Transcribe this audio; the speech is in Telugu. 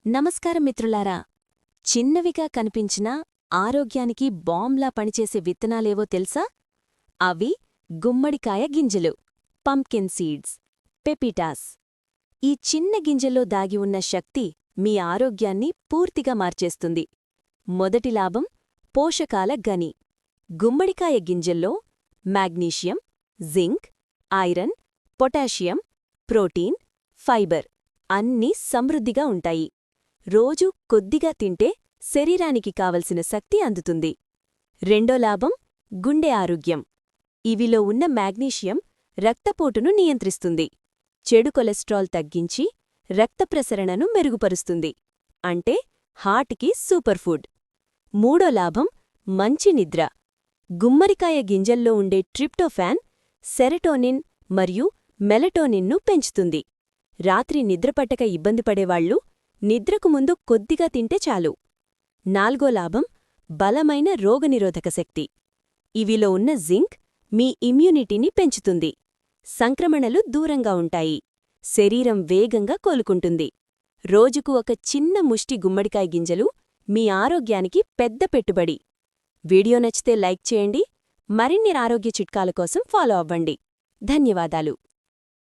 నమస్కారం మిత్రులారా. చిన్నవిగా కనిపించినా ఆరోగ్యానికి బాంబ్లా పనిచేసే విత్తనాలేవో తెలుసా? అవి గుమ్మడికాయ గింజలు, పంప్కిన్ సీడ్స్, పెపిటాస్. ఈ చిన్న గింజల్లో దాగి ఉన్న శక్తి మీ ఆరోగ్యాన్ని పూర్తిగా మార్చేస్తుంది. మొదటి లాభం పోషకాల గని. గుమ్మడికాయ గింజల్లో magnesium, zinc, iron, potassium, protein, fibre అన్నీ సమృద్ధిగా ఉంటాయి. రోజూ కొద్దిగా తింటే శరీరానికి కావలసిన శక్తి అందుతుంది. రెండో లాభం గుండె ఆరోగ్యం. ఇవిలో ఉన్న మాగ్నీషియం రక్తపోటును నియంత్రిస్తుంది, చెడు కొలెస్ట్రాల్ తగ్గించి రక్త ప్రసరణను మెరుగుపరుస్తుంది. అంటే హార్ట్కి సూపర్ ఫుడ్. మూడో లాభం మంచి నిద్ర. గుమ్మడికాయ గింజల్లో ఉండే ట్రిప్టోఫాన్ సెరటోనిన్ మరియు మెలటోనిన్ను పెంచుతుంది. రాత్రి నిద్రపట్టక ఇబ్బంది పడేవాళ్లు నిద్రకు ముందు కొద్దిగా తింటే చాలు. నాల్గో లాభం బలమైన రోగనిరోధక శక్తి. ఇవిలో ఉన్న జింక్ మీ ఇమ్యూనిటీని పెంచుతుంది, సంక్రమణలు దూరంగా ఉంటాయి, శరీరం వేగంగా కోలుకుంటుంది. రోజుకు ఒక చిన్న ముష్టి గుమ్మడికాయ గింజలు మీ ఆరోగ్యానికి పెద్ద పెట్టుబడి. వీడియో నచ్చితే లైక్ చేయండి. మరిన్ని ఆరోగ్య చిట్కాల కోసం ఫాలో అవ్వండి. ధన్యవాదాలు.